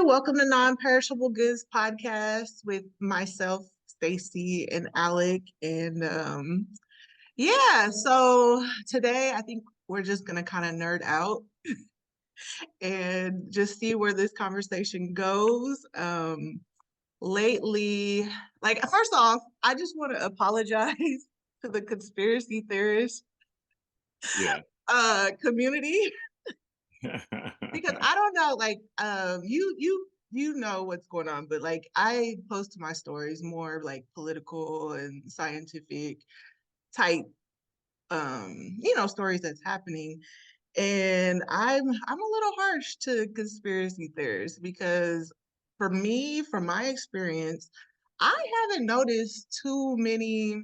welcome to Non-Perishable Goods Podcast with myself, Stacey, and Alec. So today I think we're just gonna kind of nerd out and just see where this conversation goes. Lately, like first off, I just want to apologize to the conspiracy theorist Yeah. community because I don't know, like you know what's going on, but like I post my stories more like political and scientific type stories that's happening. And I'm a little harsh to conspiracy theorists because for me, from my experience, I haven't noticed too many,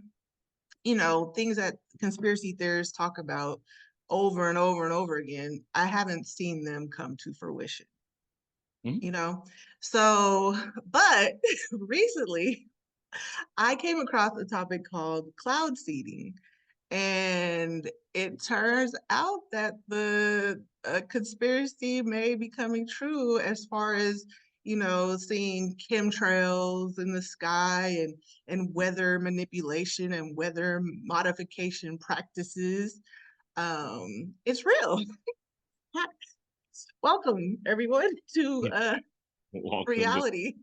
things that conspiracy theorists talk about over and over and over again. I haven't seen them come to fruition, Mhm. you know? So, but recently I came across a topic called cloud seeding. And it turns out that the conspiracy may be coming true as far as, seeing chemtrails in the sky and weather manipulation and weather modification practices. It's real. Welcome, everyone, to Welcome to reality.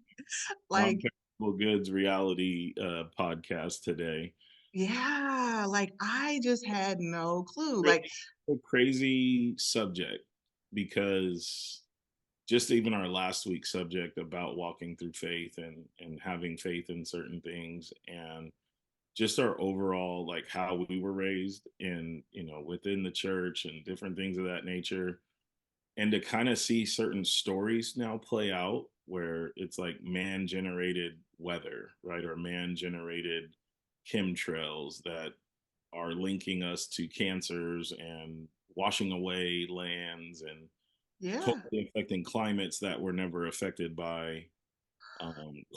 Like, Non-Perishable Goods reality podcast today. yeah, like I just had no clue. Really Like, a crazy subject because just even our last week's subject about walking through faith and having faith in certain things and just our overall like how we were raised in within the church and different things of that nature, and to kind of see certain stories now play out where it's like man generated weather, right, or man generated chemtrails that are linking us to cancers and washing away lands and yeah. totally affecting climates that were never affected by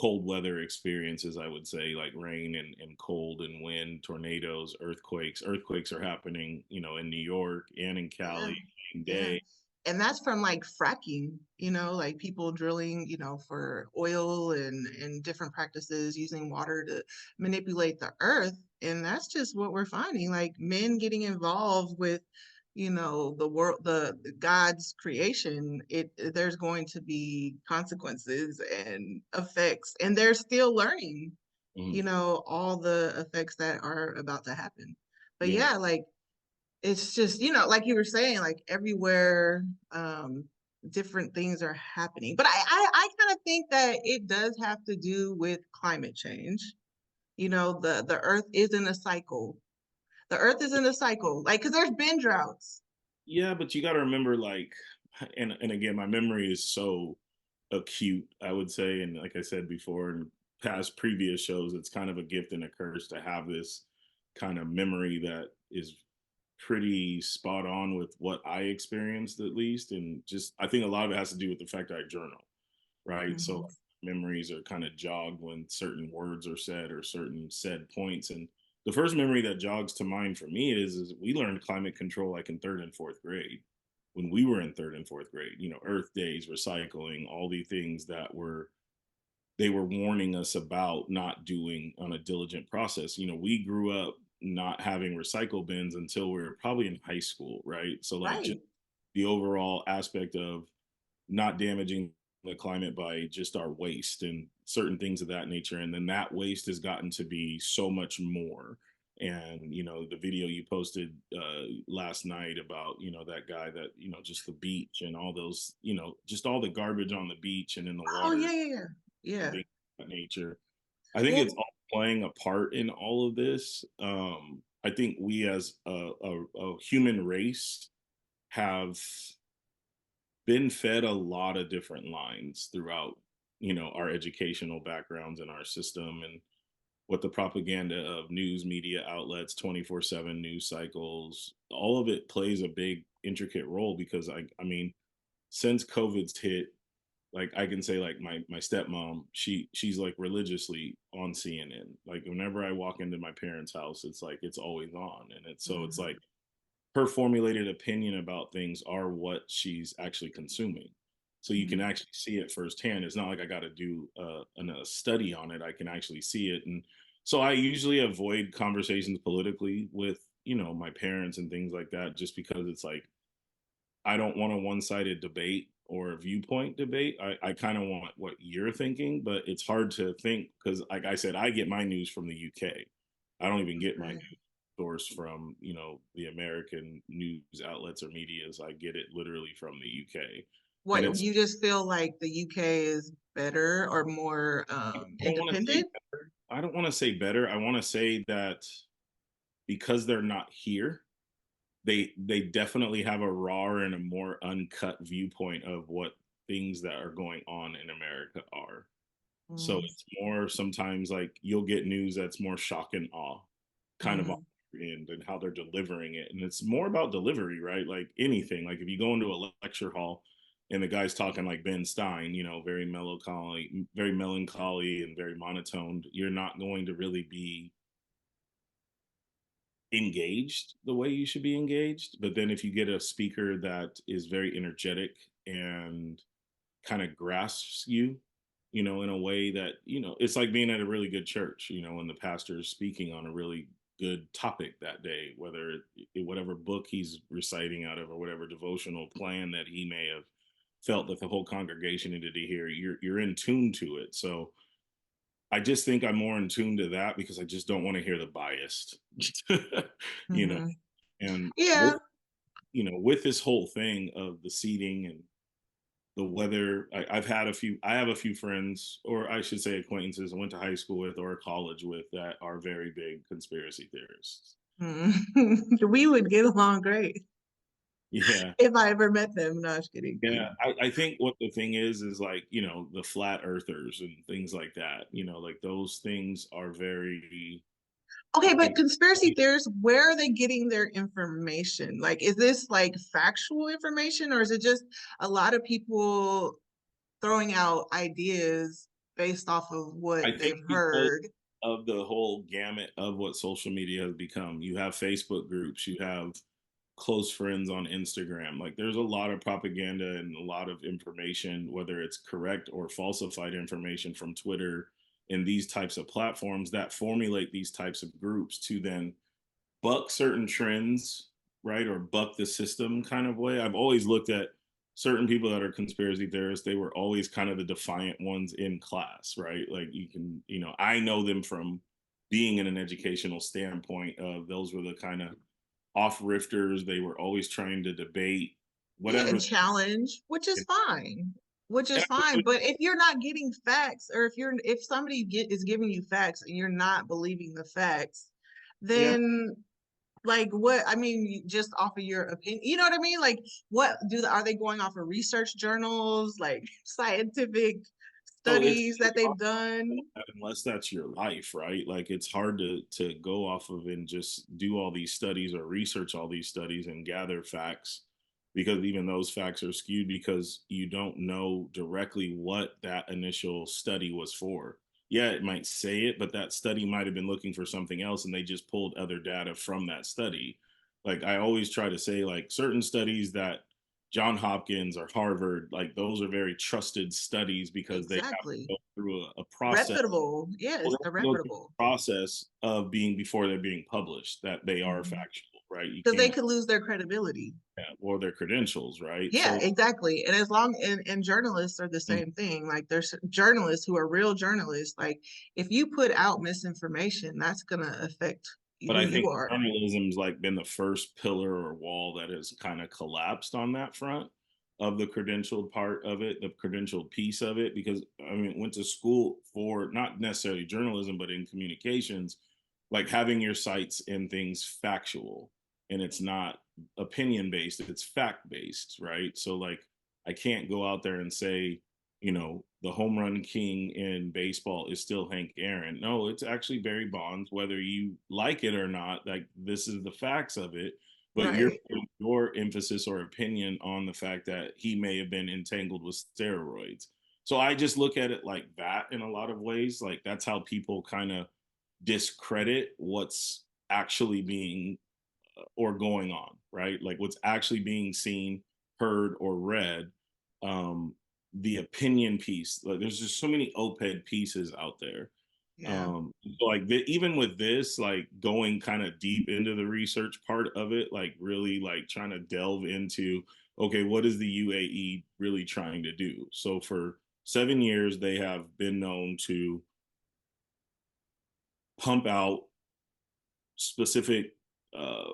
cold weather experiences, I would say, like rain and cold and wind, tornadoes, earthquakes. Earthquakes are happening, in New York and in Yeah, Cali same yeah. day. And that's from like fracking, like people drilling, for oil and different practices using water to manipulate the earth. And that's just what we're finding, like men getting involved with, the world, the God's creation. There's going to be consequences and effects, and they're still learning, Mhm. all the effects that are about to happen. But Yeah. yeah, like it's just, like you were saying, like everywhere, different things are happening. But I kind of think that it does have to do with climate change. The earth is in a cycle. The earth is in a cycle, like, because there's been droughts. Yeah, but you got to remember, like, and again, my memory is so acute, I would say, and like I said before in past previous shows, it's kind of a gift and a curse to have this kind of memory that is pretty spot on with what I experienced, at least, and just I think a lot of it has to do with the fact that I journal, right? So Mhm. like, memories are kind of jogged when certain words are said or certain said points. And the first memory that jogs to mind for me is we learned climate control like in third and fourth grade. When we were in third and fourth grade, Earth days, recycling, all the things that they were warning us about not doing on a diligent process. We grew up not having recycle bins until we were probably in high school, right? So like just Right. the overall aspect of not damaging the climate by just our waste and certain things of that nature. And then that waste has gotten to be so much more. And, the video you posted last night about, that guy that, just the beach and all those, just all the garbage on the beach and in the Oh water yeah, yeah, yeah. and Yeah. things of that nature. I think Yeah. it's all playing a part in all of this. I think we as a human race have been fed a lot of different lines throughout, our educational backgrounds and our system and what the propaganda of news media outlets, 24/7 news cycles, all of it plays a big intricate role because I mean, since COVID's hit, like I can say like my stepmom, she's like religiously on CNN. Like whenever I walk into my parents' house, it's like it's always on. And it's Mhm. like her formulated opinion about things are what she's actually consuming. So you can Mhm. actually see it firsthand. It's not like I got to do a study on it. I can actually see it. And so I usually avoid conversations politically with, my parents and things like that, just because it's like, I don't want a one-sided debate or a viewpoint debate. I kind of want what you're thinking, but it's hard to think because, like I said, I get my news from the UK. I don't even get my Okay. news source from, the American news outlets or medias. I get it literally from the UK. And What, it's, you just feel like the UK is better or more I don't want to say independent? better. I don't want to say better. I want to say that because they're not here, they definitely have a rawer and a more uncut viewpoint of what things that are going on in America are. So Mm, it's more sometimes like you'll get news that's more shock and awe kind of on mhm, the end and how they're delivering it. And it's more about delivery, right? Like anything. Like if you go into a lecture hall and the guy's talking like Ben Stein, very melancholy and very monotoned, you're not going to really be engaged the way you should be engaged. But then if you get a speaker that is very energetic and kind of grasps you, in a way that, it's like being at a really good church, when the pastor is speaking on a really good topic that day, whether whatever book he's reciting out of or whatever devotional plan that he may have felt that the whole congregation needed to hear, you're in tune to it. So I just think I'm more in tune to that because I just don't want to hear the biased, you know, mhm. and Yeah. with this whole thing of the seating and the weather, I have a few friends, or I should say acquaintances I went to high school with or college with that are very big conspiracy theorists. Mm. We would get along great Yeah. if I ever met them. No, I'm just kidding. Yeah. I think what the thing is like, the flat earthers and things like that, like those things are very, I Okay, but think, conspiracy theorists, where are they getting their information? Like, is this like factual information, or is it just a lot of people throwing out ideas based off of what I think they've because heard? of the whole gamut of what social media has become. You have Facebook groups, you have close friends on Instagram. Like there's a lot of propaganda and a lot of information, whether it's correct or falsified information from Twitter and these types of platforms that formulate these types of groups to then buck certain trends, right? Or buck the system kind of way. I've always looked at certain people that are conspiracy theorists, they were always kind of the defiant ones in class, right? Like you can, I know them from being in an educational standpoint of those were the kind of off rifters. They were always trying to debate Yeah, whatever. and challenge, which is And fine, which I is fine. would- But if you're not getting facts, or if somebody is giving you facts and you're not believing the facts, yeah. then like what, I mean, just off of your opinion, you know what I mean? Like are they going off of research journals, like scientific So it's studies that they've done? unless that's your life, right? Like it's hard to go off of and just do all these studies or research all these studies and gather facts because even those facts are skewed because you don't know directly what that initial study was for. Yeah, it might say it, but that study might have been looking for something else and they just pulled other data from that study. Like I always try to say like certain studies that John Hopkins or Harvard, like those are very trusted studies because they have to Exactly. go through a process. Reputable. Well, Yes, they have they're to go through reputable. the process of being before they're being published that they are Mhm. factual, right? You Because they can't, could lose their credibility. or their credentials, right? Yeah, So, exactly. And as long and journalists are the mm, same thing. Like there's journalists who are real journalists. Like if you put out misinformation, that's gonna affect but who I you think are. journalism's like been the first pillar or wall that has kind of collapsed on that front of the credentialed part of it, the credentialed piece of it, because I mean, went to school for not necessarily journalism, but in communications, like having your sites and things factual and it's not opinion based, it's fact based, right? So like I can't go out there and say, the home run king in baseball is still Hank Aaron. No, it's actually Barry Bonds, whether you like it or not. Like this is the facts of it, but you're Right. putting your emphasis or opinion on the fact that he may have been entangled with steroids. So I just look at it like that in a lot of ways. Like that's how people kind of discredit what's actually being or going on, right? Like what's actually being seen, heard, or read. Um, the opinion piece. Like there's just so many op-ed pieces out there. Yeah. So like even with this, like going kind of deep into the research part of it, like really like trying to delve into, okay, what is the UAE really trying to do? So for 7 years, they have been known to pump out specific, uh,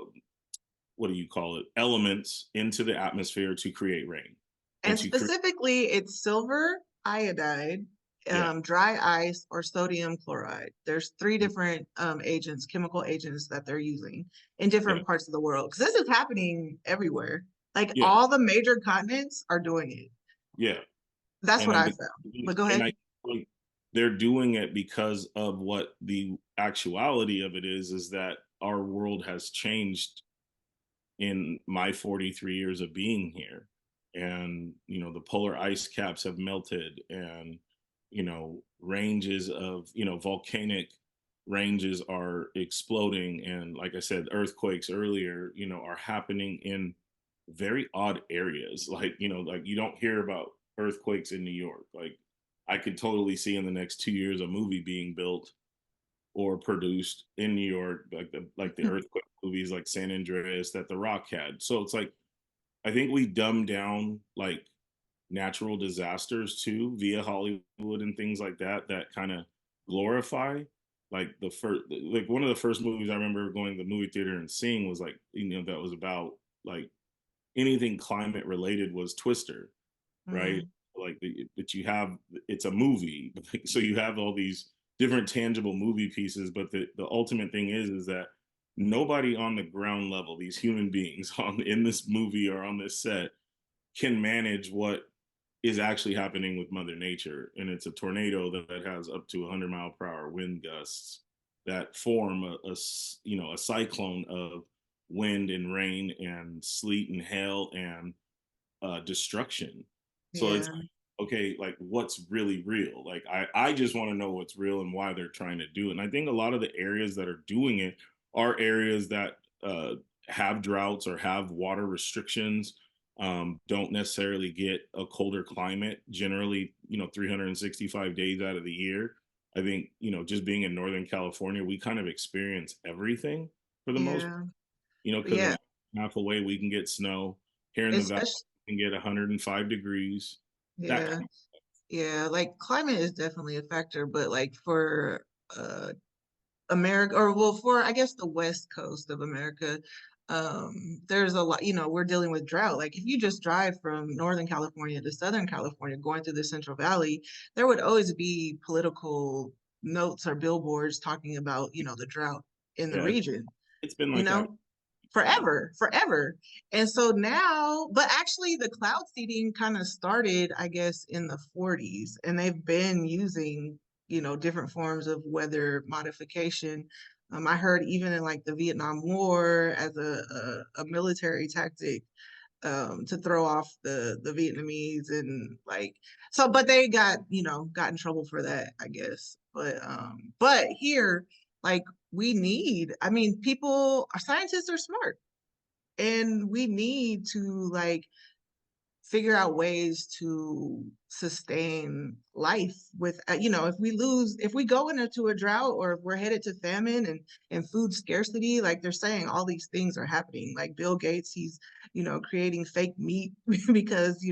what do you call it, elements into the atmosphere to create rain and And to create, specifically, it's silver iodide, yeah, dry ice, or sodium chloride. There's three different agents, chemical agents that they're using in yeah, different parts of the world. Because this is happening everywhere. Like yeah, all the major continents are doing it. yeah. That's And what I I think, found. But go and ahead. I think they're doing it because of what the actuality of it is that our world has changed in my 43 years of being here. And, the polar ice caps have melted, and, ranges of, volcanic ranges are exploding. And like I said, earthquakes earlier, are happening in very odd areas. Like, like you don't hear about earthquakes in New York. Like I could totally see in the next 2 years a movie being built or produced in New York, like the earthquake movies like San Andreas that The Rock had. So it's like I think we dumb down like natural disasters too via Hollywood and things like that that kind of glorify. Like the first, like one of the first movies I remember going to the movie theater and seeing was like, that was about like anything climate related was Twister, right? Mm, Like that you have, it's a movie, so you have all these different tangible movie pieces, but the ultimate thing is that nobody on the ground level, these human beings on in this movie or on this set, can manage what is actually happening with Mother Nature, and it's a tornado that has up to 100-mile-per-hour wind gusts that form a cyclone of wind and rain and sleet and hail and destruction. So it's yeah. like, okay, like what's really real? Like I just want to know what's real and why they're trying to do it. And I think a lot of the areas that are doing it are areas that have droughts or have water restrictions. Don't necessarily get a colder climate. Generally, 365 days out of the year. I think just being in Northern California, we kind of experience everything for the most, Yeah. because an Yeah. hour and a half away we can get snow. Here in the valley Especially, can get 105 degrees. That yeah. kind Yeah. Like climate is definitely a factor, but like for America, or well, for I guess the West Coast of America, there's a lot, we're dealing with drought. Like if you just drive from Northern California to Southern California, going through the Central Valley, there would always be political notes or billboards talking about, the drought in the yeah, region, it's been you like that know, for years. forever, forever. And so now, but actually the cloud seeding kind of started, I guess, in the 40s, and they've been using, different forms of weather modification. I heard even in like the Vietnam War as a military tactic, to throw off the Vietnamese, and like, so, but they got in trouble for that, I guess. But here, like, we need, I mean, our scientists are smart, and we need to like figure out ways to sustain life with, if we go into a drought, or if we're headed to famine and food scarcity. Like they're saying all these things are happening. Like Bill Gates, he's creating fake meat because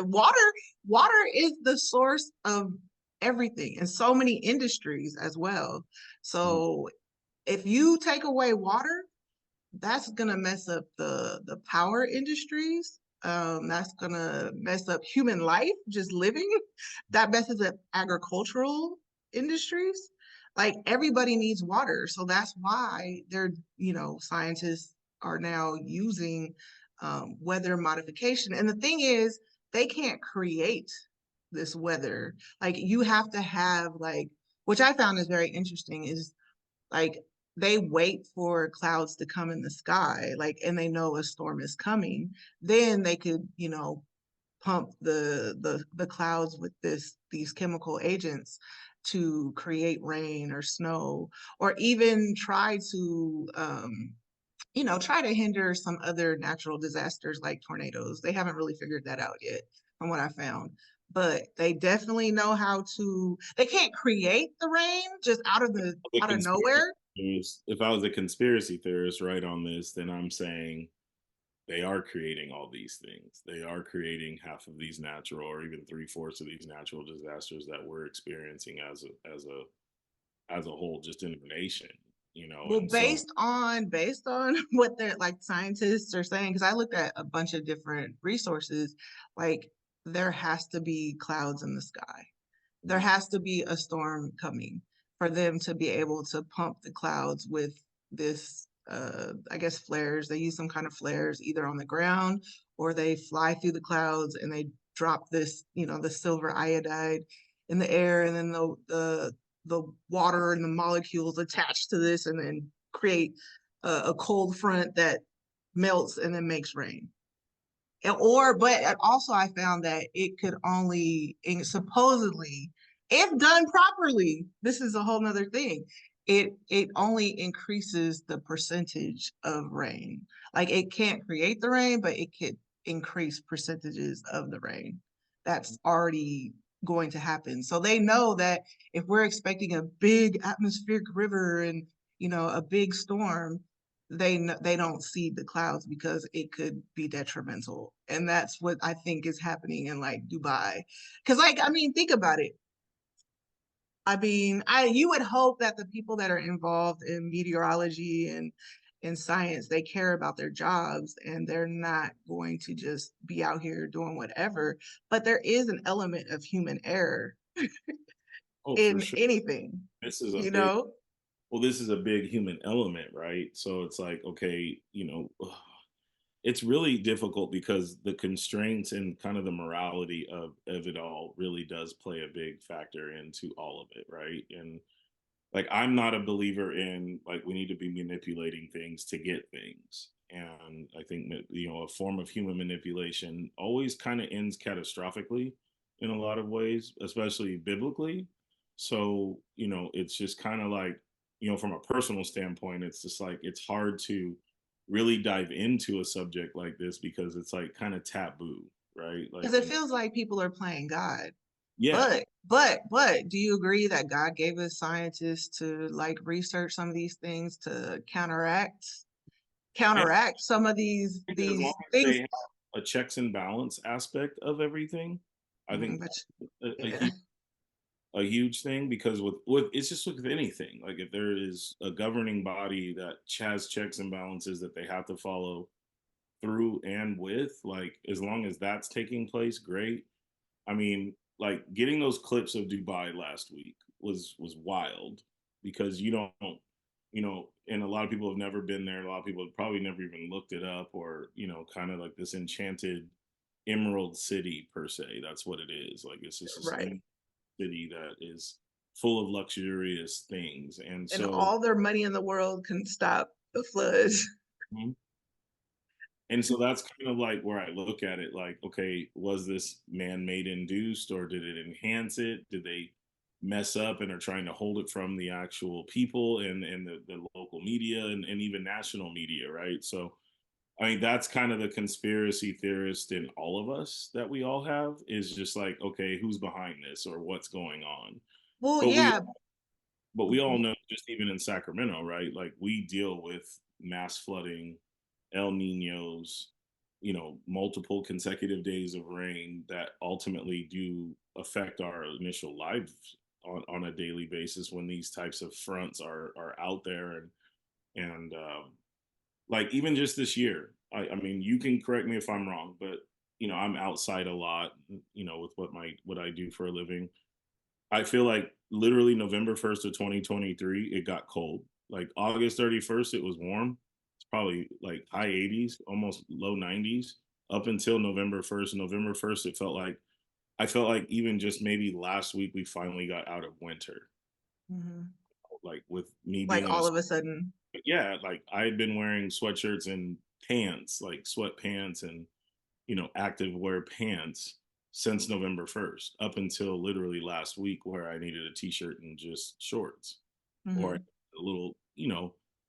water is the source of everything, and so many industries as well. Mhm. So if you take away water, that's gonna mess up the power industries. That's gonna mess up human life, just living. That messes up agricultural industries. Like everybody needs water, so that's why scientists are now using weather modification. And the thing is, they can't create this weather. Like you have to have like, which I found is very interesting, is like they wait for clouds to come in the sky, like, and they know a storm is coming. Then they could, pump the clouds with these chemical agents to create rain or snow, or even try to hinder some other natural disasters like tornadoes. They haven't really figured that out yet, from what I found. but they definitely know how to. They can't create the rain just The out of conspiracy nowhere. theorist, if I was a conspiracy theorist right on this, then I'm saying they are creating all these things. They are creating half of these natural, or even three-fourths of these natural disasters that we're experiencing as a whole, just in the nation, Well, and so based on what they're like scientists are saying, because I looked at a bunch of different resources, like there has to be clouds in the sky. There mm, has to be a storm coming for them to be able to pump the clouds with this I guess flares. They use some kind of flares either on the ground or they fly through the clouds and they drop this, the silver iodide in the air, and then the water and the molecules attach to this and then create a cold front that melts and then makes rain. But also I found that it could only, supposedly, if done properly, this is a whole nother thing. It only increases the percentage of rain. Like it can't create the rain, but it could increase percentages of the rain. That's already going to happen. So they know that if we're expecting a big atmospheric river and a big storm, they don't see the clouds because it could be detrimental, and that's what I think is happening in like Dubai. Because like, I mean, think about it. I mean, I you would hope that the people that are involved in meteorology and in science, they care about their jobs and they're not going to just be out here doing whatever. But there is an element of human error oh, for in sure, anything, this is a you big know? well, this is a big human element, right? So it's like, okay, it's really difficult because the constraints and kind of the morality of it all really does play a big factor into all of it, right? And like, I'm not a believer in like we need to be manipulating things to get things. And I think that, a form of human manipulation always kind of ends catastrophically in a lot of ways, especially biblically. So, it's just kind of like, from a personal standpoint, it's just like it's hard to really dive into a subject like this because it's like kind of taboo, right? Like, Because it feels like people are playing God. yeah, But do you agree that God gave us scientists to like research some of these things to and I counteract some of these think that as long these as they things? have a checks and balance aspect of everything, I think But a yeah, huge thing, because with it's just with anything, like if there is a governing body that has checks and balances that they have to follow through and with, like as long as that's taking place, great. I mean, like getting those clips of Dubai last week was wild, because and a lot of people have never been there. A lot of people have probably never even looked it up, or kind of like this enchanted emerald city per se. That's what it is. Like it's just this right. city that is full of luxurious things, and And so. all their money in the world can stop the floods. Mhm. And so that's kind of like where I look at it, like, okay, was this man-made induced, or did it enhance it? Did they mess up and are trying to hold it from the actual people and the local media and even national media, right? So I mean, that's kind of the conspiracy theorist in all of us that we all have, is just like, okay, who's behind this or what's going on? Well, But we yeah. but we all know, just even in Sacramento, right? Like we deal with mass flooding, El Ninos, multiple consecutive days of rain that ultimately do affect our initial lives on a daily basis when these types of fronts are out there. And like even just this year, I mean, you can correct me if I'm wrong, but I'm outside a lot, with what I do for a living. I feel like literally November 1st of 2023, it got cold. Like August 31st, it was warm. It's probably like high 80s, almost low 90s, up until November 1st. November 1st, I felt like even just maybe last week we finally got out of winter. Mhm. Like with me Like being in a, all of a sudden. yeah, like I had been wearing sweatshirts and pants, like sweatpants and active wear pants since November 1st up until literally last week, where I needed a t-shirt and just shorts, or Hmm. a little,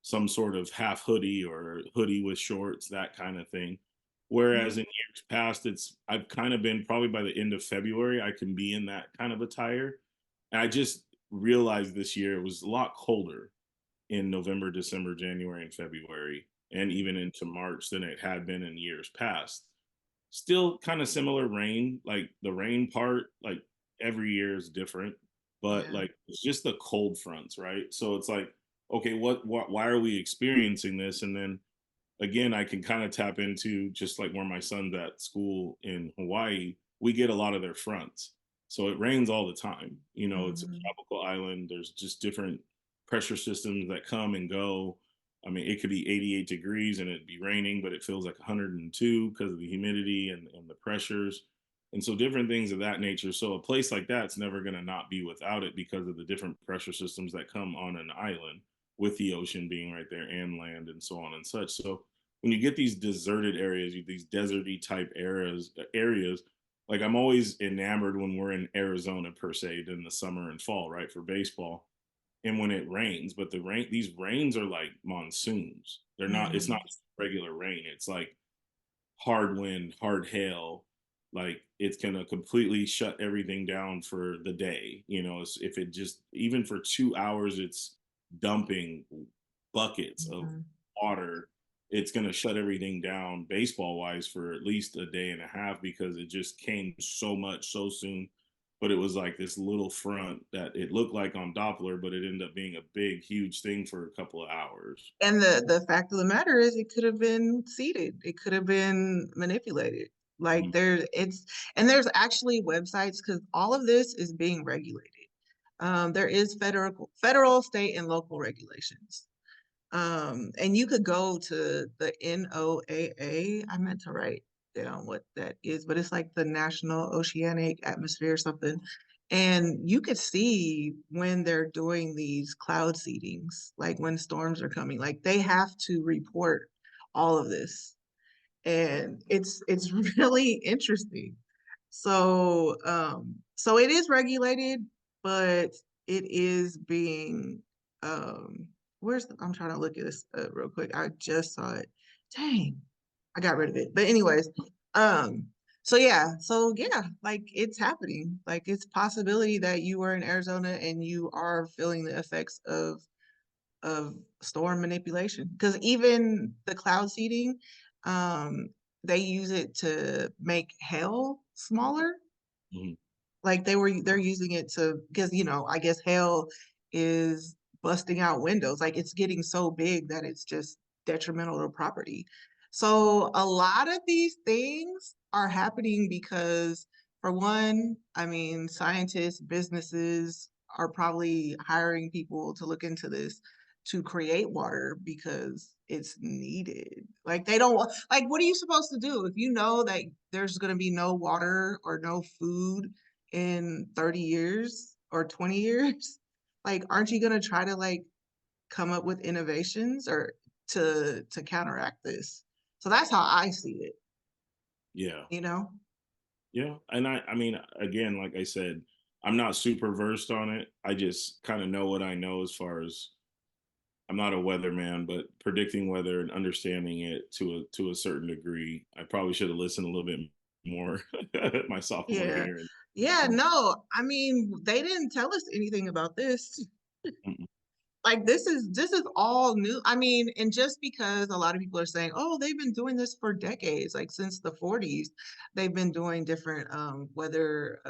some sort of half hoodie or hoodie with shorts, that kind of thing. Whereas in years past, I've kind of been probably by the end of February, I can be in that kind of attire. And I just realized this year it was a lot colder in November, December, January, and February, and even into March than it had been in years past. Still kind of similar rain, like the rain part, like every year is different, but Yeah. like it's just the cold fronts, right? So it's like, okay, why are we experiencing this? And then again, I can kind of tap into just like where my son's at school in Hawaii, we get a lot of their fronts. So it rains all the time. You know, it's a Mhm. tropical island. There's just different pressure systems that come and go. I mean, it could be 88 degrees and it'd be raining, but it feels like 102 because of the humidity and the pressures. And so different things of that nature. So a place like that's never going to not be without it because of the different pressure systems that come on an island with the ocean being right there and land and so on and such. So when you get these deserted areas, these deserty type areas, like I'm always enamored when we're in Arizona per se in the summer and fall, right, for baseball. And when it rains, but these rains are like monsoons. They're not, it's not Mhm. just regular rain. It's like hard wind, hard hail. Like it's gonna completely shut everything down for the day. You know, if it just even for 2 hours, it's dumping buckets of Mhm. water. It's gonna shut everything down baseball wise for at least a day and a half because it just came so much so soon. But it was like this little front that it looked like on Doppler, but it ended up being a big, huge thing for a couple of hours. And the fact of the matter is it could have been seeded. It could have been manipulated. Like Mhm, there's actually websites because all of this is being regulated. There is federal, state, and local regulations. And you could go to the NOAA. I meant to write down what that is, but it's like the National Oceanic Atmosphere or something. And you could see when they're doing these cloud seedings, like when storms are coming, like they have to report all of this. And it's really interesting. So it is regulated, but it is being I'm trying to look at this real quick. I just saw it. Dang, I got rid of it. But anyways, um, so yeah, like it's happening. Like it's possibility that you are in Arizona and you are feeling the effects of storm manipulation. Because even the cloud seeding, um, they use it to make hail smaller. mhm. Like they're using it to because I guess hail is busting out windows. Like it's getting so big that it's just detrimental to property. So a lot of these things are happening because for one, I mean, scientists, businesses are probably hiring people to look into this to create water because it's needed. Like they don't want like what are you supposed to do if you know that there's going to be no water or no food in 30 years or 20 years? Like, aren't you gonna try to like come up with innovations or to counteract this? So that's how I see it, Yeah. you know? Yeah, and I mean, again, like I said, I'm not super versed on it. I just kind of know what I know as far as I'm not a weatherman, but predicting weather and understanding it to a certain degree. I probably should have listened a little bit more my sophomore Yeah. year. Yeah, And no, I mean, they didn't tell us anything about this. mm, Like this is all new. I mean, and just because a lot of people are saying, "Oh, they've been doing this for decades, like since the 40s, they've been doing different weather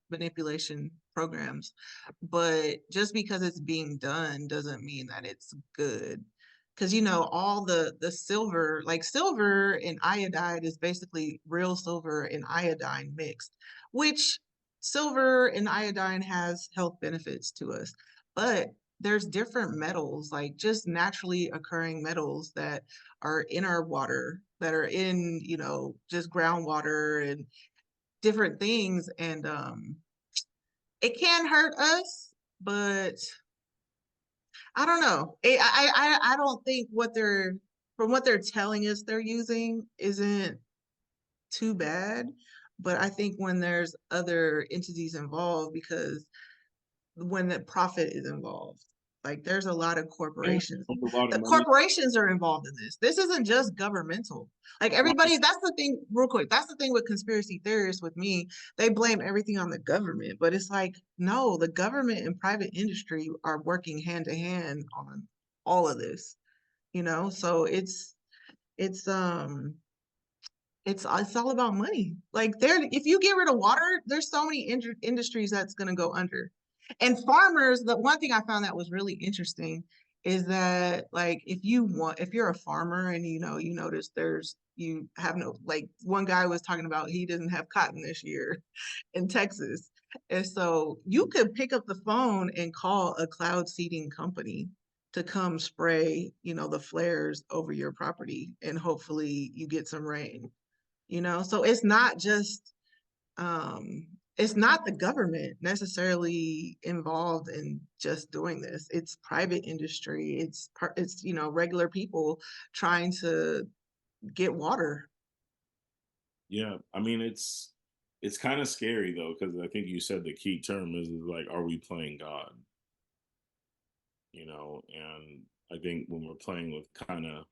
manipulation programs." But just because it's being done doesn't mean that it's good. Because all the silver, like silver and iodide is basically real silver and iodine mixed, which silver and iodine has health benefits to us. But there's different metals, like just naturally occurring metals that are in our water, that are in, just groundwater and different things. And it can hurt us, but I don't know. I don't think from what they're telling us they're using isn't too bad. But I think when there's other entities involved, because when the profit is involved. Like there's a lot of Yeah, corporations. a lot of The money. corporations are involved in this. This isn't just governmental. Like Right. everybody, that's the thing, real quick. That's the thing with conspiracy theorists with me. They blame everything on the government, but it's like, no, the government and private industry are working hand to hand on all of this, you know? So it's it's all about money. Like there, if you get rid of water, there's so many industries that's going to go under. And farmers, the one thing I found that was really interesting is that like if you're a farmer and you notice you have no, like one guy was talking about he doesn't have cotton this year in Texas. And so you could pick up the phone and call a cloud seeding company to come spray, the flares over your property and hopefully you get some rain. So it's not the government necessarily involved in just doing this. It's private industry. It's regular people trying to get water. Yeah, I mean it's kind of scary though, because I think you said the key term is like, are we playing God? And I think when we're playing with kind of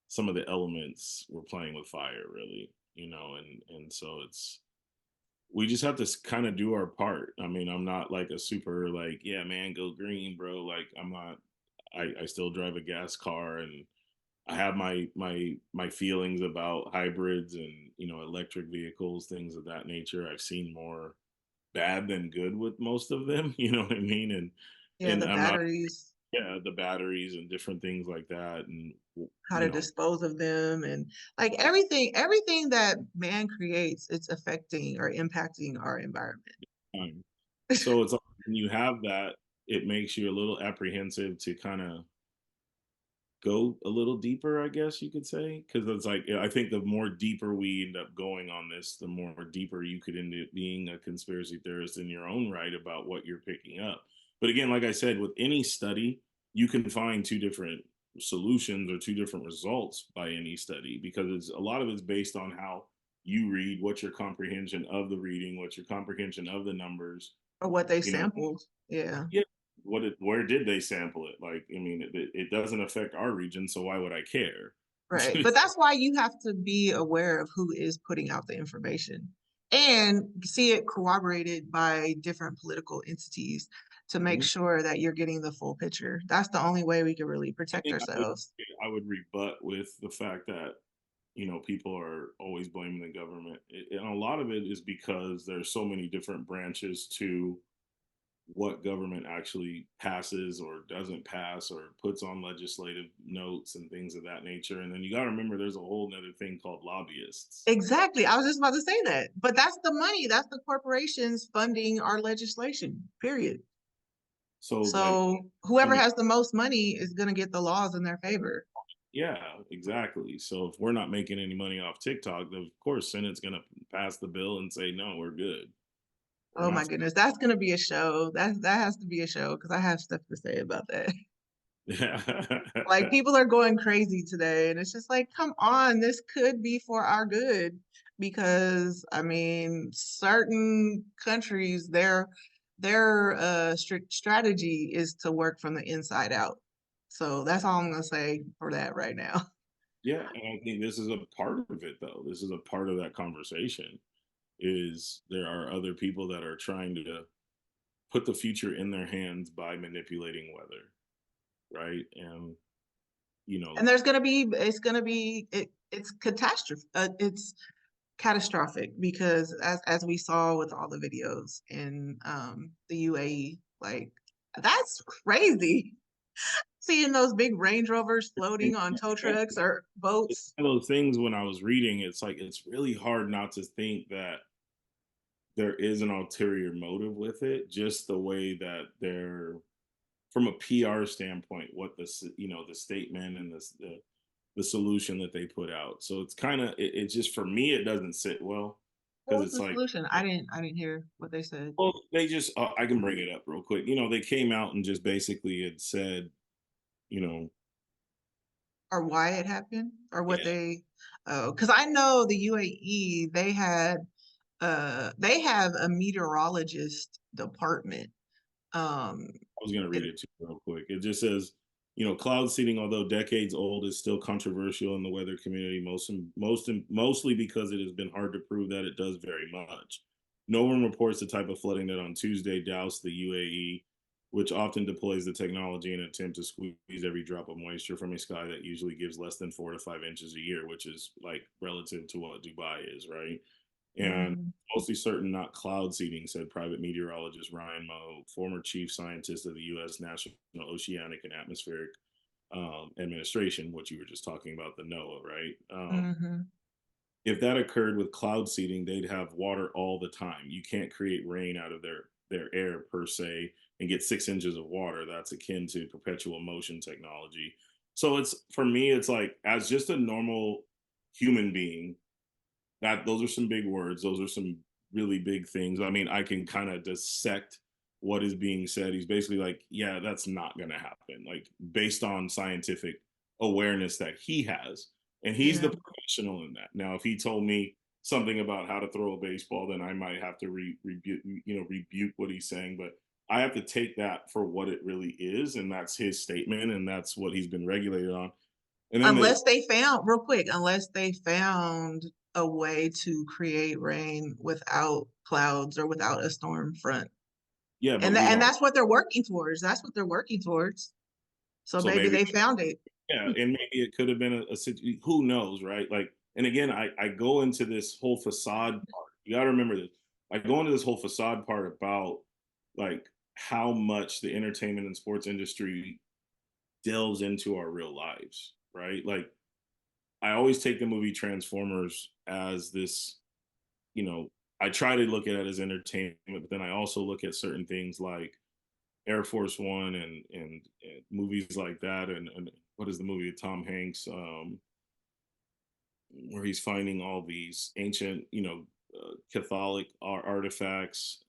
some of the elements, we're playing with fire, really. And so we just have to kind of do our part. I mean, I'm not like a super like, yeah, man, go green, bro. Like I'm not. I still drive a gas car, and I have my feelings about hybrids and electric vehicles, things of that nature. I've seen more bad than good with most of them. You know what I mean? And Yeah, and the I'm not, batteries, yeah, the batteries and different things like that. And how you to know, dispose of them, and like everything that man creates, it's affecting or impacting our environment. time. So it's like when you have that, it makes you a little apprehensive to kind of go a little deeper, I guess you could say, because it's like I think the more deeper we end up going on this, the more deeper you could end up being a conspiracy theorist in your own right about what you're picking up. But again, like I said, with any study, you can find two different solutions or two different results by any study, because a lot of it's based on how you read, what's your comprehension of the reading, what's your comprehension of the numbers, Or what they you know, sampled. Yeah. yeah. Where did they sample it? Like, I mean, it doesn't affect our region, so why would I care? Right. But that's why you have to be aware of who is putting out the information and see it corroborated by different political entities to make Mhm. sure that you're getting the full picture. That's the only way we can really I protect think ourselves. I would rebut with the fact that people are always blaming the government, and a lot of it is because there's so many different branches to what government actually passes or doesn't pass or puts on legislative notes and things of that nature. And then you got to remember there's a whole other thing called lobbyists. Exactly. I was just about to say that. But that's the money, that's the corporations funding our legislation, period. So like, So I whoever mean, has the most money is going to get the laws in their favor. yeah, exactly. So if we're not making any money off TikTok, then of course Senate's going to pass the bill and say no, we're good. We're Oh my not. goodness, that's going to be a show. That has to be a show because I have stuff to say about that. Yeah. Like people are going crazy today, and it's just like, come on, this could be for our good. Because I mean, certain countries, their strategy is to work from the inside out. So that's all I'm gonna say for that right now. Yeah, and I think this is a part of it, though. This is a part of that conversation. Is there are other people that are trying to put the future in their hands by manipulating weather, right? And you And know, it's catastrophe. It's catastrophic because as we saw with all the videos in the UAE, like that's crazy. Seeing those big Range Rovers floating on tow trucks or it's boats. one of those things when I was reading, it's like it's really hard not to think that there is an ulterior motive with it, just the way that they're from a PR standpoint, what the statement and the solution that they put out. So it's kind of it just for me it doesn't sit well, What because was it's the like, solution? I didn't hear what they said. well, they just I can bring it up real quick. They came out and just basically had said, you know, Or why it happened or what yeah, they because I know the UAE, they have a meteorologist department Um, I was going to read it, it too real quick. It just says, cloud seeding, although decades old, is still controversial in the weather community, mostly because it has been hard to prove that it does very much. No one reports the type of flooding that on Tuesday doused the UAE, which often deploys the technology in an attempt to squeeze every drop of moisture from a sky that usually gives less than 4 to 5 inches a year, which is like relative to what Dubai is, right? And mhm, mostly certain not cloud seeding, said private meteorologist Ryan Moe, former chief scientist of the U.S. National Oceanic and Atmospheric Administration, what you were just talking about, the NOAA, right? mhm. If that occurred with cloud seeding, they'd have water all the time. You can't create rain out of their air per se and get 6 inches of water. That's akin to perpetual motion technology. So it's for me, it's like as just a normal human being, that those are some big words. Those are some really big things. I mean, I can kind of dissect what is being said. He's basically like, yeah, that's not going to happen. Like based on scientific awareness that he has, and he's Yeah. the professional in that. Now, if he told me something about how to throw a baseball, then I might have to rebuke what he's saying. But I have to take that for what it really is, and that's his statement, and that's what he's been regulated on. And then the Unless they found, real quick, unless they found a way to create rain without clouds or without a storm front. yeah, but And we and don't. that's what they're working towards. That's what they're working towards. So So maybe maybe they found it. yeah, and maybe it could have been who knows, right? Like, and again, I go into this whole facade part. You got to remember this. I go into this whole facade part about like how much the entertainment and sports industry delves into our real lives, right? Like, I always take the movie Transformers as this, you know, I try to look at it as entertainment, but then I also look at certain things like Air Force One and movies like that, and what is the movie with Tom Hanks, where he's finding all these ancient, Catholic artifacts.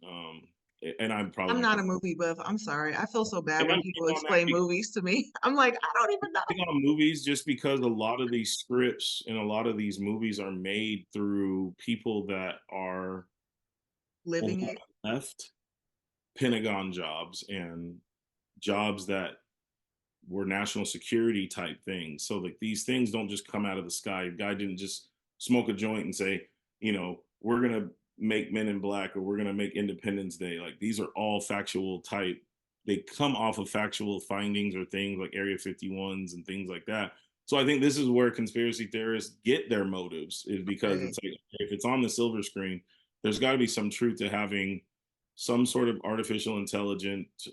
And I'm I'm probably not a movie buff. I'm sorry. I feel so bad and when I'm big people on that explain movies to me. I'm like, I don't even know. big on movies just because a lot of these scripts and a lot of these movies are made through people that are a lot Living it. left Pentagon jobs and jobs that were national security type things. So like these things don't just come out of the sky. A guy didn't just smoke a joint and say, we're gonna make Men in Black or we're gonna make Independence Day. Like these are all factual type. They come off of factual findings or things like Area 51s and things like that. So I think this is where conspiracy theorists get their motives is because Right. it's like if it's on the silver screen, there's got to be some truth to having some sort of artificial intelligence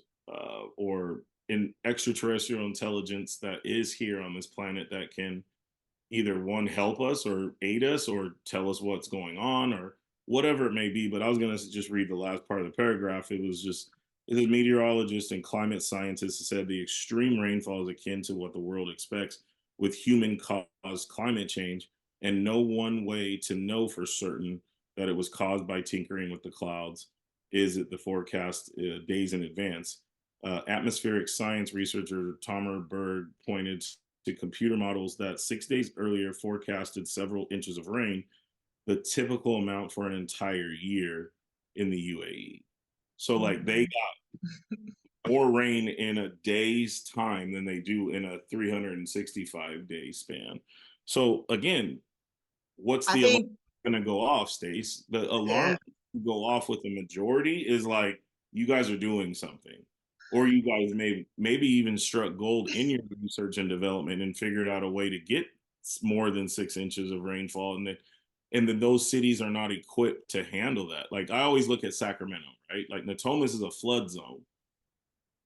or in extraterrestrial intelligence that is here on this planet that can either one help us or aid us or tell us what's going on or whatever it may be. But I was going to just read the last part of the paragraph. It is meteorologist and climate scientist said the extreme rainfall is akin to what the world expects with human caused climate change, and no one way to know for certain that it was caused by tinkering with the clouds is it the forecast days in advance. Atmospheric science researcher Tomer Berg pointed to computer models that 6 days earlier forecasted several inches of rain, the typical amount for an entire year in the UAE. So, like, they Mhm. got more rain in a day's time than they do in a 365-day span. So, again, what's I the alarm think, going to go off, Stace? The yeah, alarm go off with the majority is like you guys are doing something, or you guys maybe even struck gold in your research and development and figured out a way to get more than 6 inches of rainfall, and then those cities are not equipped to handle that. Like I always look at Sacramento, right? Like Natomas is a flood zone,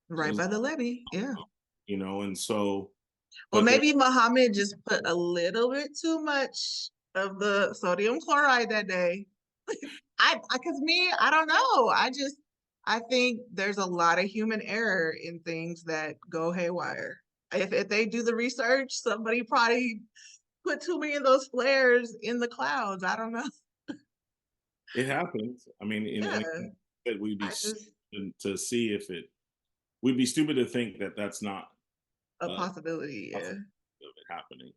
right by the levee. Yeah. and so, Well, but there, maybe Muhammad just put a little bit too much of the sodium chloride that day. Cause me, I don't know. I think there's a lot of human error in things that go haywire. If they do the research, somebody probably put too many of those flares in the clouds. I don't know. it happens. I mean, and Yeah, that we'd be I just stupid to see if it. We'd be stupid to think that that's not a uh, possibility. Yeah. possibility of it happening.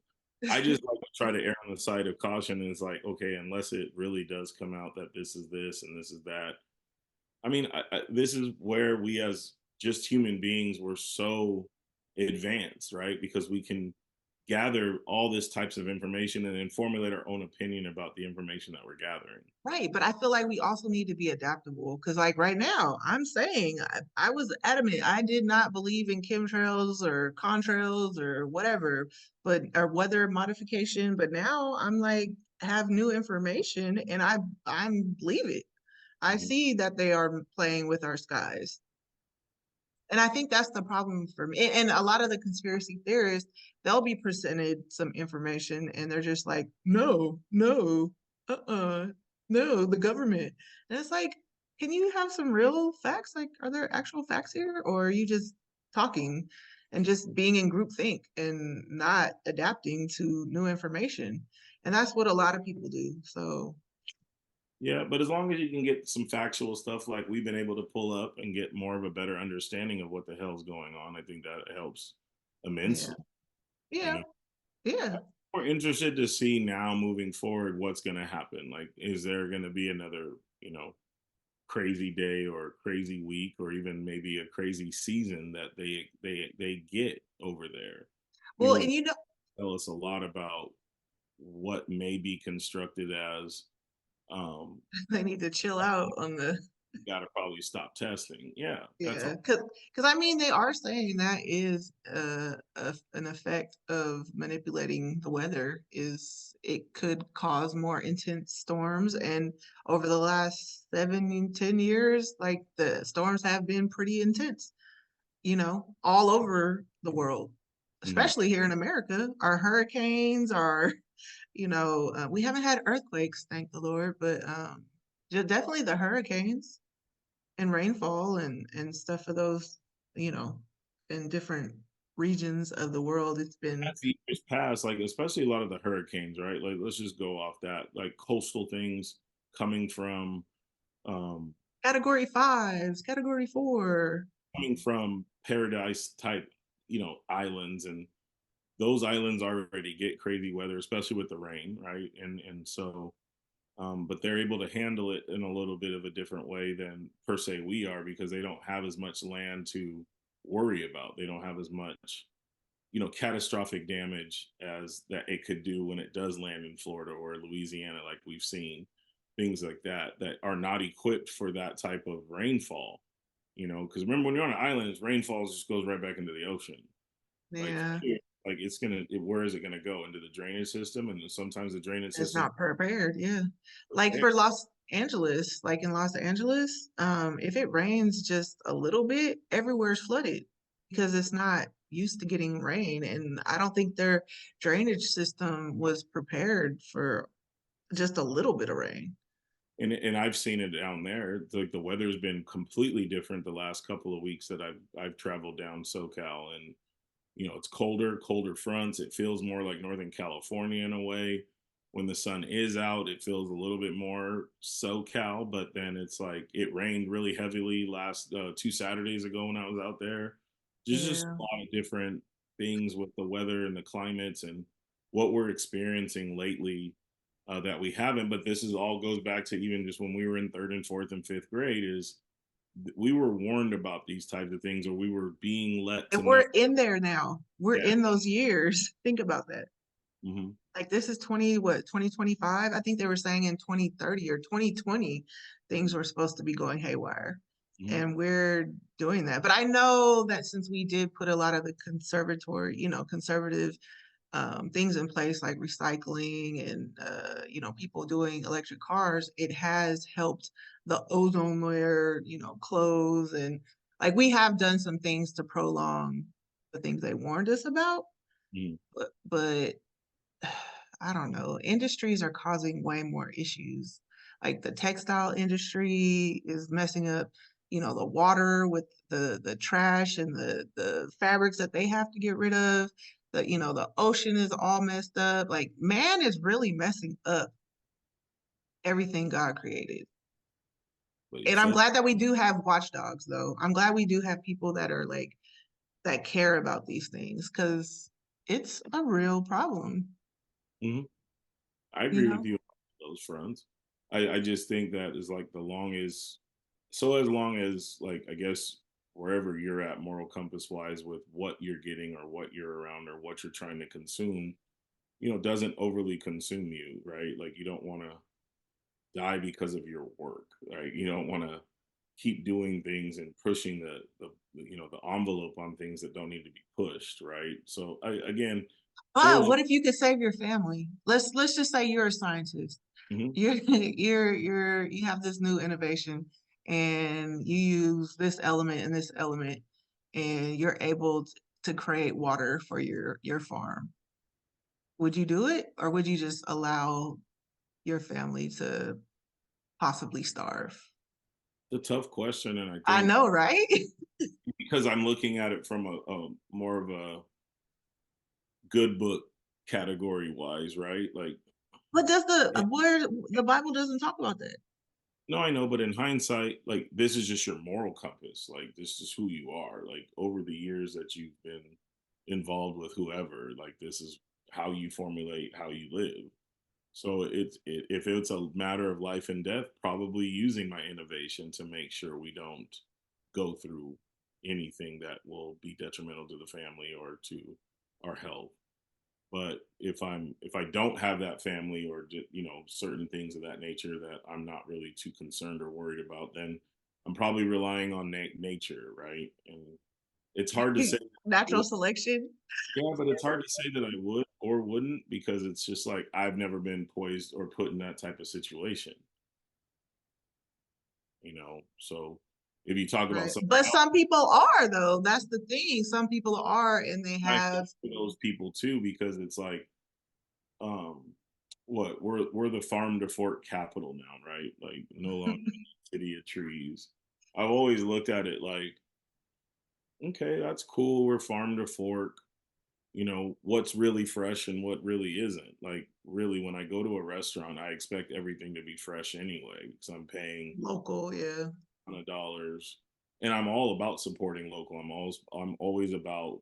I just like to try to err on the side of caution, and it's like, okay, unless it really does come out that this is this and this is that. I mean, this is where we as just human beings were so advanced, right? Because we can gather all this types of information and then formulate our own opinion about the information that we're gathering. Right, but I feel like we also need to be adaptable because, like right now, I'm saying I was adamant. I did not believe in chemtrails or contrails or whatever, but or weather modification. But now I'm like have new information, and I believe it. I Mhm. see that they are playing with our skies. And I think that's the problem for me. And a lot of the conspiracy theorists, they'll be presented some information and they're just like, no, no, uh-uh, no, the government. And it's like, can you have some real facts? Like, are there actual facts here? Or are you just talking and just being in groupthink and not adapting to new information? And that's what a lot of people do. So, Yeah, but as long as you can get some factual stuff like we've been able to pull up and get more of a better understanding of what the hell's going on, I think that helps yeah, immensely. You yeah, know, yeah. we're interested to see now moving forward what's going to happen. Like, is there going to be another, crazy day or crazy week or even maybe a crazy season that they get over there? Well, Because and you know, tell us a lot about what may be constructed as um they need to chill out on the. got to probably stop testing. Yeah, that's Yeah, all. because I mean they are saying that is an effect of manipulating the weather is it could cause more intense storms and over the last 7 10 years like the storms have been pretty intense, all over the world, Mhm. especially here in America. Our hurricanes are, we haven't had earthquakes, thank the Lord, but definitely the hurricanes and rainfall and stuff for those, you know, in different regions of the world. It's been As the years pass, like especially a lot of the hurricanes, right? Like let's just go off that, like coastal things coming from um category fives, category four. paradise type, islands, and those islands already get crazy weather, especially with the rain, right? And so but they're able to handle it in a little bit of a different way than per se we are because they don't have as much land to worry about. They don't have as much, catastrophic damage as that it could do when it does land in Florida or Louisiana, like we've seen things like that that are not equipped for that type of rainfall. Because remember when you're on an island, rainfall just goes right back into the ocean. Like Yeah, here, like where is it gonna go into the drainage system? And sometimes the drainage it's system not prepared. Yeah. Like for Los Angeles, like in Los Angeles, if it rains just a little bit, everywhere's flooded because it's not used to getting rain. And I don't think their drainage system was prepared for just a little bit of rain. and I've seen it down there. It's like the weather's been completely different the last couple of weeks that I've traveled down SoCal, and it's colder fronts. It feels more like Northern California in a way. When the sun is out, it feels a little bit more SoCal, but then it's like it rained really heavily last 2 Saturdays ago when I was out there. There's just Yeah. a lot of different things with the weather and the climates and what we're experiencing lately that we haven't. But this is all goes back to even just when we were in third and fourth and fifth grade. Is we were warned about these types of things, or we were being let And to know. we're in there now. We're Yeah. in those years. Think about that. Hmm. Like this is 2025? I think they were saying in 2030 or 2020 things were supposed to be going haywire. Hmm. And we're doing that. But I know that since we did put a lot of the conservative things in place like recycling and people doing electric cars, it has helped the ozone layer, close and like we have done some things to prolong the things they warned us about, Hmm. but I don't know. Industries are causing way more issues. Like the textile industry is messing up, the water with the trash and the fabrics that they have to get rid of. The ocean is all messed up. Like man is really messing up everything God created. But you And I'm said, glad that we do have watchdogs though. I'm glad we do have people that are like that care about these things because it's a real problem, hmm, I you agree with know? you on those fronts. I just think that is like as long as like I guess wherever you're at moral compass wise with what you're getting or what you're around or what you're trying to consume, doesn't overly consume you, right? Like you don't want to die because of your work, right? You don't want to keep doing things and pushing the envelope on things that don't need to be pushed, right? So again, there But was what if you could save your family? Let's just say you're a scientist. Mhm. You have this new innovation and you use this element and this element and you're able to create water for your farm. Would you do it or would you just allow your family to possibly starve? a tough question, and I I think know, right? because I'm looking at it from a more of a good book category wise, right? Like, But does yeah, the Bible doesn't talk about that? no, I know, but in hindsight, like this is just your moral compass. Like this is who you are. Like over the years that you've been involved with whoever, like this is how you formulate how you live. So if it's a matter of life and death, probably using my innovation to make sure we don't go through anything that will be detrimental to the family or to our health. But if I don't have that family or certain things of that nature that I'm not really too concerned or worried about, then I'm probably relying on nature, right? And it's hard to say. Natural selection? Yeah, but it's hard to say that I would or wouldn't because it's just like I've never been poised or put in that type of situation, So if you talk about Right. something But else, some people are though. That's the thing. Some people are and they I have feel for those people too because it's like, um, what we're the farm to fork capital now, right? Like no longer city of trees. I've always looked at it like, okay, that's cool. We're farm to fork. What's really fresh and what really isn't. Like, really, when I go to a restaurant, I expect everything to be fresh anyway because I'm paying local, yeah. on the dollars, and I'm all about supporting local. I'm always about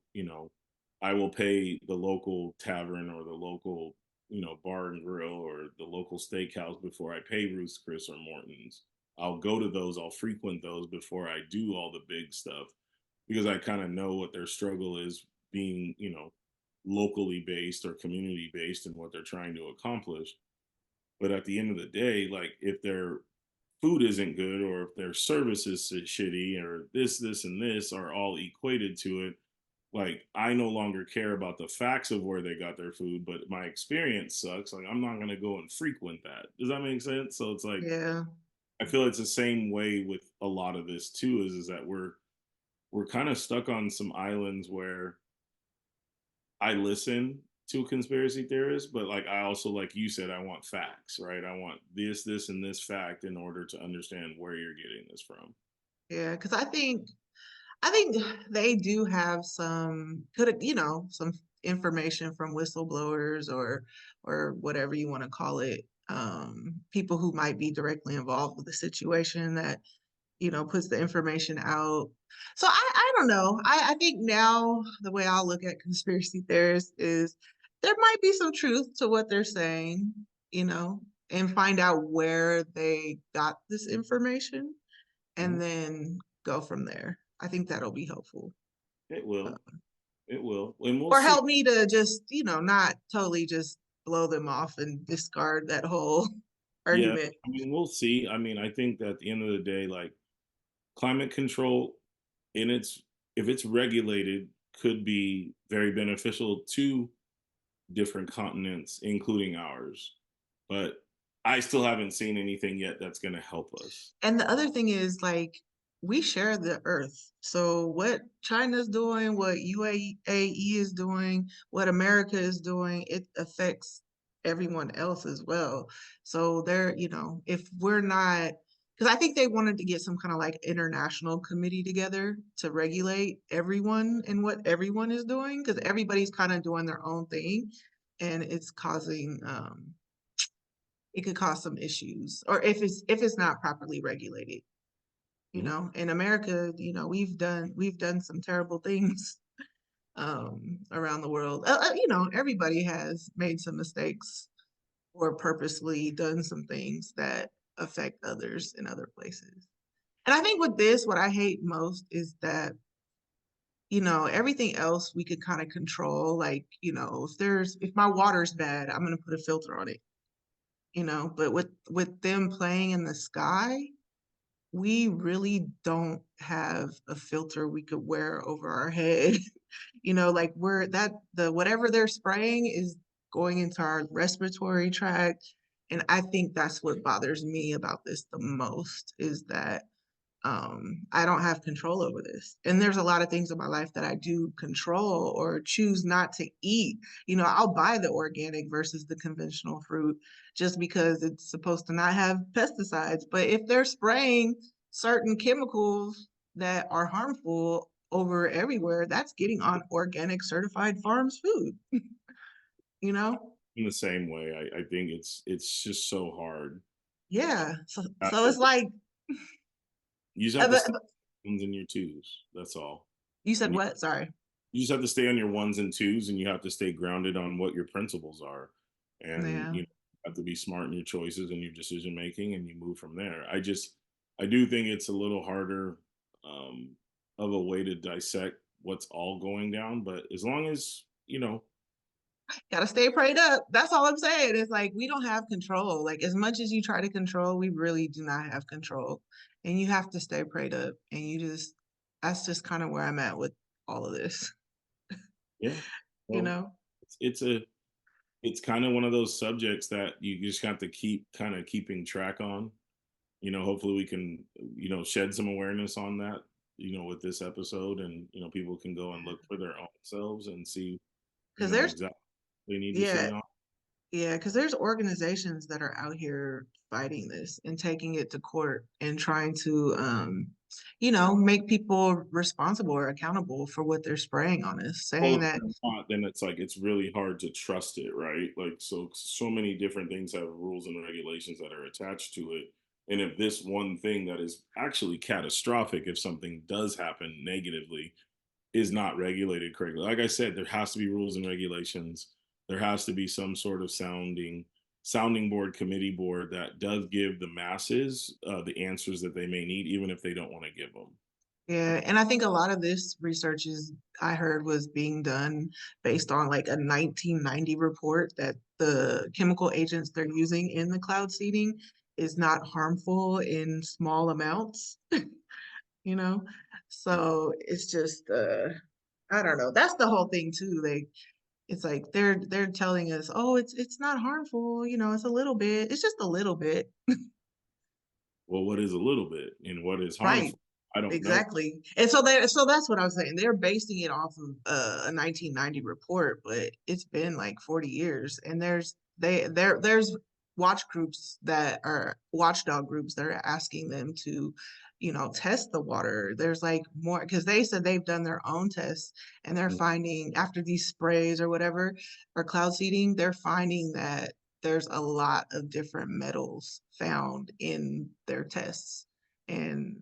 I will pay the local tavern or the local bar and grill or the local steakhouse before I pay Ruth's Chris or Morton's. I'll go to those. I'll frequent those before I do all the big stuff because I kind of know what their struggle is being, locally based or community based in what they're trying to accomplish. But at the end of the day, like if their food isn't good or if their service is shitty or this, and this are all equated to it, like I no longer care about the facts of where they got their food, but my experience sucks. Like I'm not gonna go and frequent that. Does that make sense? So it's like Yeah. I feel it's the same way with a lot of this too, is that we're kind of stuck on some islands where I listen to conspiracy theorists, but like I also, like you said, I want facts, right? I want this, and this fact in order to understand where you're getting this from. Yeah. Because I think they do have some some information from whistleblowers or whatever you want to call it. People who might be directly involved with the situation that puts the information out. So I don't know. I think now the way I'll look at conspiracy theorists is there might be some truth to what they're saying, you know, and find out where they got this information Mhm. and then go from there. I think that'll be helpful. It Uh, will, it will, and we'll or see. help me to just, not totally just blow them off and discard that whole Yeah, argument. I mean, we'll see. I mean, I think that at the end of the day, like climate control in its if it's regulated could be very beneficial to different continents, including ours. But I still haven't seen anything yet that's going to help us. And the other thing is like we share the earth. So what China's doing, what UAE is doing, what America is doing, it affects everyone else as well. So they're, if we're not, because I think they wanted to get some kind of like international committee together to regulate everyone and what everyone is doing, because everybody's kind of doing their own thing and it's causing it could cause some issues or if it's not properly regulated. Mhm. In America, we've done some terrible things around the world. Everybody has made some mistakes or purposely done some things that affect others in other places. And I think with this, what I hate most is that, everything else we could kind of control. Like, if my water's bad, I'm gonna put a filter on it, but with them playing in the sky, we really don't have a filter we could wear over our head. Like the whatever they're spraying is going into our respiratory tract. And I think that's what bothers me about this the most is that I don't have control over this. And there's a lot of things in my life that I do control or choose not to eat. I'll buy the organic versus the conventional fruit just because it's supposed to not have pesticides. But if they're spraying certain chemicals that are harmful over everywhere, that's getting on organic certified farms food, you know? In the same way, I think it's just so hard. Yeah. Have So it's to- like, You just uh, have to the- stay the- on ones and your twos. That's all. you said And what? Sorry. you just have to stay on your ones and twos, and you have to stay grounded on what your principles are. And Yeah. you have to be smart in your choices and your decision making, and you move from there. I do think it's a little harder um, of a way to dissect what's all going down. But as long as Gotta stay prayed up. That's all I'm saying. It's like we don't have control. Like as much as you try to control, we really do not have control. And you have to stay prayed up. And that's just kind of where I'm at with all of this, yeah, you well, know? it's kind of one of those subjects that you just have to keep kind of keeping track on. Hopefully we can shed some awareness on that with this episode, and people can go and look for their own selves and see Because there's, exactly what they need to yeah, stay on. yeah, because there's organizations that are out here fighting this and taking it to court and trying to, make people responsible or accountable for what they're spraying on us, Well, saying if that, they're not, then it's like it's really hard to trust it, right? Like so many different things have rules and regulations that are attached to it. And if this one thing that is actually catastrophic, if something does happen negatively, is not regulated correctly. Like I said, there has to be rules and regulations. There has to be some sort of sounding board, committee board that does give the masses the answers that they may need, even if they don't want to give them. yeah, and I think a lot of this research I heard was being done based on like a 1990 report that the chemical agents they're using in the cloud seeding is not harmful in small amounts, you know? So it's just I don't know. That's the whole thing too. Like it's like they're telling us, "Oh, it's not harmful, it's a little bit. It's just a little bit." Well, what is a little bit and what is Right. harmful? I don't know. Exactly. And so that's what I was saying. They're basing it off of a 1990 report, but it's been like 40 years. And there's watchdog groups that are asking them to, test the water. There's like more because they said they've done their own tests and they're finding after these sprays or whatever or cloud seeding, they're finding that there's a lot of different metals found in their tests and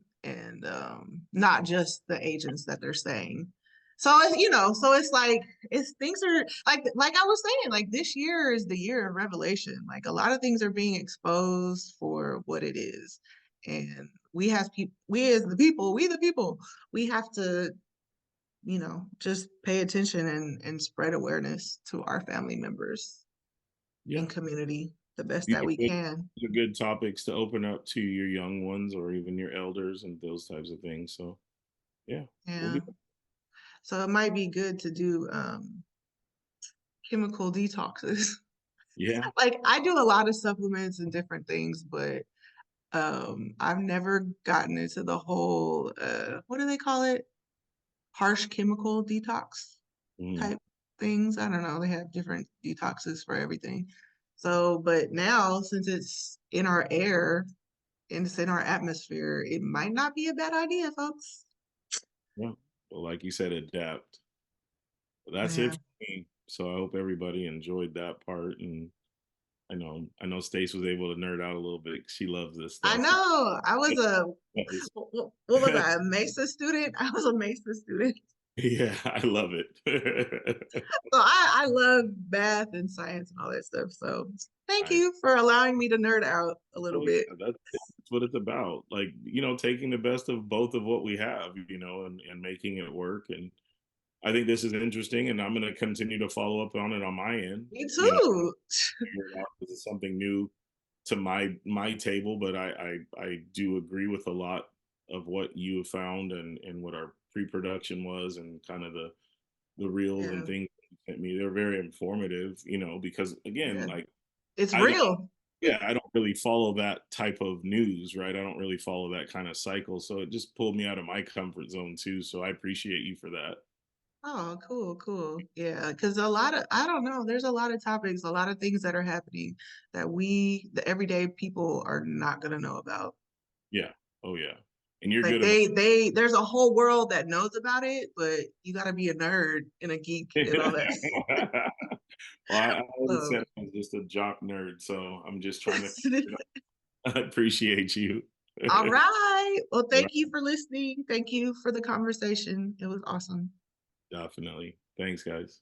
not just the agents that they're saying. So it's like it's things are like I was saying, like this year is the year of revelation. Like a lot of things are being exposed for what it is. And we the people, we have to, just pay attention and spread awareness to our family members Yeah. and community the best These that we can. are good topics to open up to your young ones or even your elders and those types of things. So yeah, we'll Yeah. be So it might be good to do chemical detoxes. yeah. Like I do a lot of supplements and different things, but I've never gotten into the whole what do they call it? Harsh chemical detox Mm, type things. I don't know. They have different detoxes for everything. So, but now since it's in our air and it's in our atmosphere, it might not be a bad idea, folks. yeah. Well, like you said, adapt. But that's it Yeah. for me. So I hope everybody enjoyed that part. And I know Stace was able to nerd out a little bit. She loves this I stuff. know. I was a Yes. what was I, a Mesa student? I was a Mesa student. Yeah, I love it. So I love math and science and all that stuff. So thank Nice. you for allowing me to nerd out a little Oh bit. yeah, that's what it's about. Like, taking the best of both of what we have, and making it work. And I think this is interesting, and I'm going to continue to follow up on it on my end. Me You know, too. figure it out. This is something new to my table, but I do agree with a lot of what you have found, and what our pre-production was, and kind of the reels and Yeah, things you sent me. They're very informative, because again, yeah. like It's I don't real. yeah, I don't really follow that type of news, right? I don't really follow that kind of cycle. So it just pulled me out of my comfort zone too. So I appreciate you for that. Oh, cool, cool. Yeah, because a lot of, I don't know, there's a lot of topics, a lot of things that are happening that the everyday people are not gonna know about. Yeah. Oh yeah. And you're Like good about there's a whole world that knows about it, but you gotta be a nerd and a geek and all that. well, I always So, said I was just a jock nerd, so I'm just trying to I appreciate you. all right. Well, Right, thank you for listening. Thank you for the conversation. It was awesome. definitely. Thanks, guys.